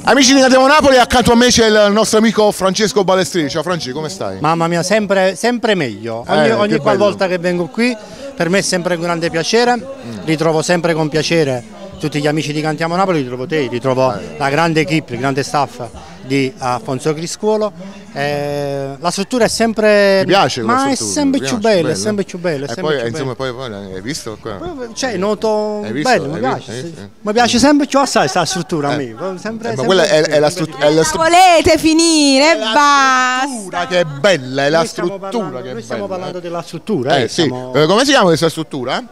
Amici di Cantiamo Napoli, accanto a me c'è il nostro amico Francesco Balestrini. Ciao Franci, come stai? Mamma mia, sempre meglio. Ogni qualvolta che vengo qui, per me è sempre un grande piacere. Ritrovo sempre con piacere tutti gli amici di Cantiamo Napoli, ritrovo te, ritrovo la grande equipe, il grande staff di Afonso Criscuolo. La struttura è sempre. Mi piace, ma è sempre più bella, è sempre più bella. E poi, insomma, poi hai visto qua? Cioè, noto visto? bello, mi piace. Mi piace sempre più assai questa struttura a me. Ma quella è la struttura. Volete finire e basta. Che è bella, è la struttura che è bella. Stiamo parlando della struttura. Sì. Come si chiama questa struttura?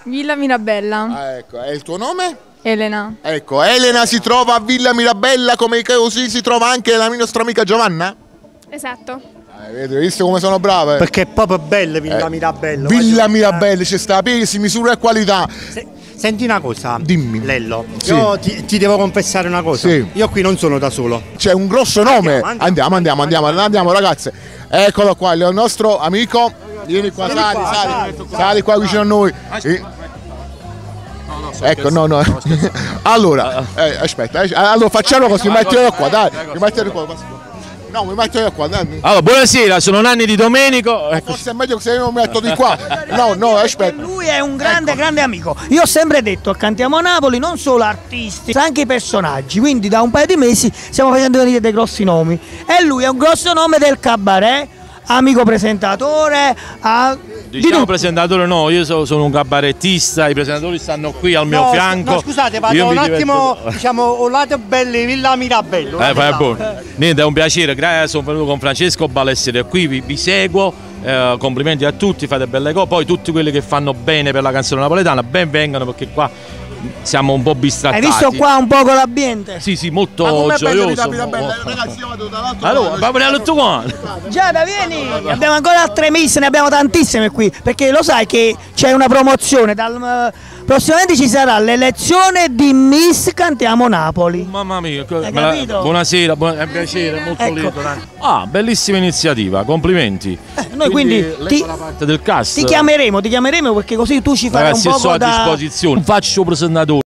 Villa Mirabella. Ah, ecco, è il tuo nome? Elena. Ecco, Elena si trova a Villa Mirabella, come così si trova anche la nostra amica Giovanna? Esatto. Hai visto come sono brave? Perché è proprio bella Villa Mirabella. Villa Mirabella, c'è sta pesi, misura e qualità. Senti una cosa, dimmi. Lello, sì. Io ti devo confessare una cosa. Sì. Io qui non sono da solo. C'è un grosso nome. Andiamo ragazze. Eccolo qua, il nostro amico. Vieni qua, sali qua vicino a noi. Ecco, no. Allora, aspetta, allora facciamo così, mettilo qua, dai. No, mi metto io qua, dai. Allora, buonasera, sono Nanni di Domenico. Forse è meglio che se io mi metto di qua. No, aspetta. Lui è un grande amico. Io ho sempre detto, Cantiamo Napoli non solo artisti, ma anche personaggi. Quindi da un paio di mesi stiamo facendo venire dei grossi nomi. E lui è un grosso nome del cabaret, amico presentatore. Diciamo presentatore no, io sono un cabarettista, i presentatori stanno qui al mio fianco. No, scusate, vado un attimo, diciamo, un lato belli, Villa Mirabello. Niente, è un piacere, sono venuto con Francesco Balestrini qui, vi seguo, complimenti a tutti, fate belle cose, poi tutti quelli che fanno bene per la canzone napoletana, ben vengano perché qua siamo un po' bistrattati. Hai visto qua un po' con l'ambiente? Sì, molto gioioso. Ragazzi, io vado dall'altro. Allora, va bene tutto qua. Giada, vieni! Abbiamo ancora altre miss, ne abbiamo tantissime qui, perché lo sai che c'è una promozione, prossimamente ci sarà l'elezione di Miss Cantiamo Napoli. Mamma mia, buonasera, è un piacere, molto lieto. Bellissima iniziativa, complimenti. Noi quindi la parte del cast. ti chiameremo perché così tu ci farai un po' a disposizione. Faccio presentatore.